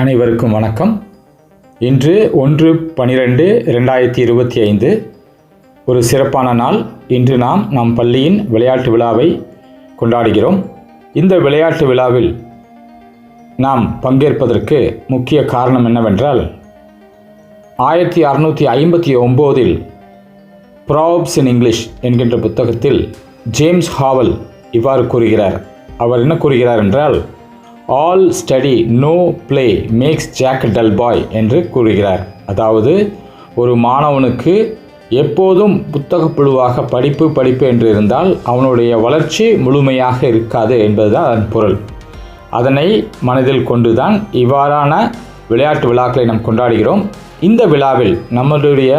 அனைவருக்கும் வணக்கம். இன்று 1/12/2025 ஒரு சிறப்பான நாள். இன்று நம் பள்ளியின் விளையாட்டு விழாவை கொண்டாடுகிறோம். இந்த விளையாட்டு விழாவில் நாம் பங்கேற்பதற்கு முக்கிய காரணம் என்னவென்றால் 1659 ப்ராவர்ப்ஸ் இன் இங்கிலீஷ் என்கின்ற புத்தகத்தில் ஜேம்ஸ் ஹாவல் இவ்வாறு கூறுகிறார். அவர் என்ன கூறுகிறார் என்றால், all study no play makes Jack dull boy என்று கூறுகிறார். அதாவது ஒரு மாணவனுக்கு எப்போதும் புத்தகப்புழுவாக படிப்பு என்று இருந்தால் அவனுடைய வளர்ச்சி முழுமையாக இருக்காது என்பதுதான் அதன் பொருள். அதனை மனதில் கொண்டுதான் இவ்வாறான விளையாட்டு விழாக்களை நாம் கொண்டாடுகிறோம். இந்த விழாவில் நம்முடைய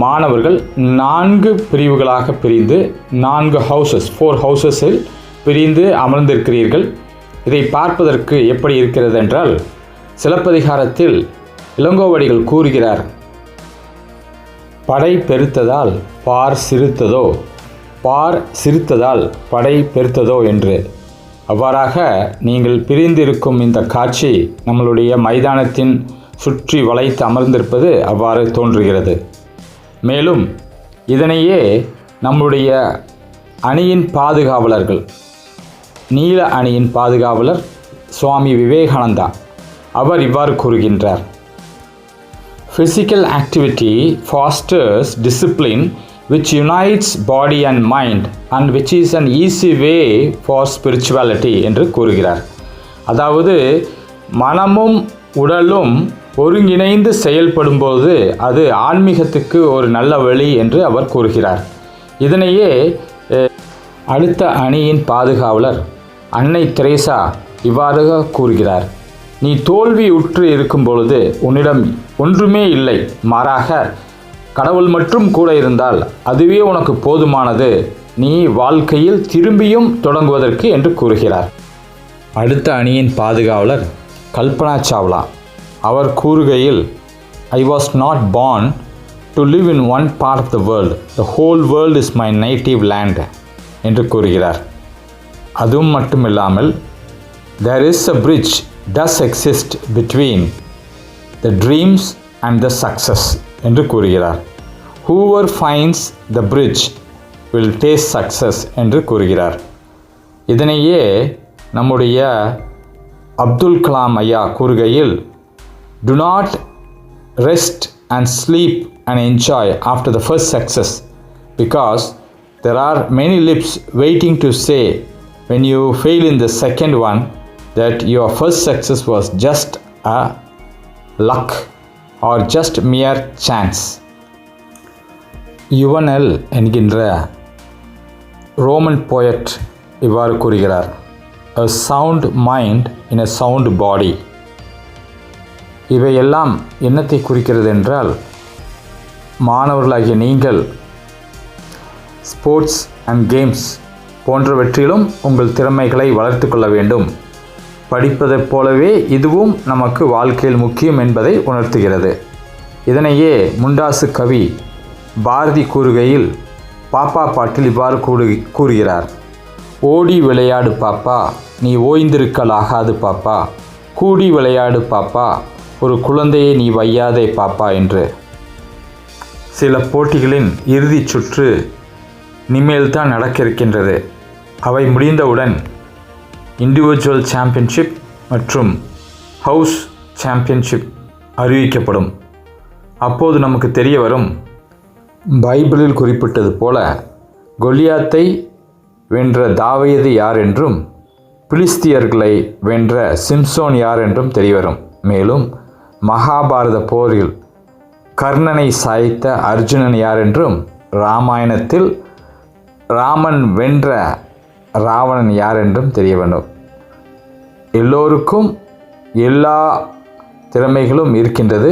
மாணவர்கள் 4 பிரிவுகளாக பிரிந்து 4 ஹவுசஸில் பிரிந்து அமர்ந்திருக்கிறீர்கள். இதை பார்ப்பதற்கு எப்படி இருக்கிறது என்றால், சிலப்பதிகாரத்தில் இளங்கோவடிகள் கூறுகிறார், படை பெருத்ததால் பார் சிறுத்ததோ, பார் சிறுத்ததால் படை பெருத்ததோ என்று. அவ்வாறாக நீங்கள் பிரிந்திருக்கும் இந்த காட்சி நம்மளுடைய மைதானத்தின் சுற்றி வளைத்து அமர்ந்திருப்பது அவ்வாறு தோன்றுகிறது. மேலும் இதனையே நம்முடைய அணியின் பாதுகாவலர்கள், நீல அணியின் பாதுகாவலர் சுவாமி விவேகானந்தா அவர் இவ்வாறு கூறுகின்றார், Physical activity fosters discipline which unites body and mind and which is an easy way for spirituality என்று கூறுகிறார். அதாவது மனமும் உடலும் ஒருங்கிணைந்து செயல்படும்போது அது ஆன்மீகத்துக்கு ஒரு நல்ல வழி என்று அவர் கூறுகிறார். இதனையே அடுத்த அணியின் பாதுகாவலர் அன்னை தெரேசா இவ்வாறு கூறுகிறார், நீ தோல்வி உற்று இருக்கும் பொழுது உன்னிடம் ஒன்றுமே இல்லை, மாறாக கடவுள் மட்டும் கூட இருந்தால் அதுவே உனக்கு போதுமானது, நீ வாழ்க்கையில் திரும்பியும் தொடங்குவதற்கு என்று கூறுகிறார். அடுத்த அணியின் பாதுகாவலர் கல்பனா சாவ்லா அவர் கூறுகையில், I was not born to live in one part of the world, the whole world is my native land என்று கூறுகிறார். அதுவும் மட்டுமில்லாமல், there is a bridge does exist between the dreams and the success என்று கூறுகிறார். whoever finds the bridge will taste success என்று கூறுகிறார். இதனையே நம்முடைய அப்துல் கலாம் ஐயா கூறுகையில், do not rest and sleep and enjoy after the first success because there are many lips waiting to say when you fail in the second one that your first success was just a luck or just mere chance. யுவனல் என்கின்ற Roman poet இவ்வாறு கூறுகிறார், a sound mind in a sound body. இவையெல்லாம் என்னத்தை குறிக்கிறது என்றால், மாணவர்களாகிய நீங்கள் sports and games போன்றவற்றிலும் உங்கள் திறமைகளை வளர்த்து கொள்ள வேண்டும். படிப்பதைப் போலவே இதுவும் நமக்கு வாழ்க்கையில் முக்கியம் என்பதை உணர்த்துகிறது. இதனையே முண்டாசு கவி பாரதி கூறுகையில் பாப்பா பாட்டில் இவ்வாறு கூறுகிறார், ஓடி விளையாடு பாப்பா, நீ ஓய்ந்திருக்கலாகாது பாப்பா, கூடி விளையாடு பாப்பா, ஒரு குழந்தையை நீ வையாதே பாப்பா என்று. சில போட்டிகளின் இறுதிச் சுற்று இனிமேல்தான் நடக்க இருக்கின்றது. அவை முடிந்தவுடன் இண்டிவிஜுவல் சாம்பியன்ஷிப் மற்றும் ஹவுஸ் சாம்பியன்ஷிப் அறிவிக்கப்படும். அப்போது நமக்கு தெரிய வரும், பைபிளில் குறிப்பிட்டது போல கொலியாத்தை வென்ற தாவீது யார் என்றும் பிலிஸ்தியர்களை வென்ற சிம்சோன் யார் என்றும் தெரியவரும். மேலும் மகாபாரத போரில் கர்ணனை சாய்த்த அர்ஜுனன் யார் என்றும், இராமாயணத்தில் ராமன் வென்ற ராவணன் யார் என்றும் தெரிய வேண்டும். எல்லோருக்கும் எல்லா திறமைகளும் இருக்கின்றது.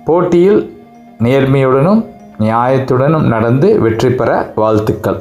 போட்டியில் நேர்மையுடனும் நியாயத்துடனும் நடந்து வெற்றி பெற வாழ்த்துக்கள்.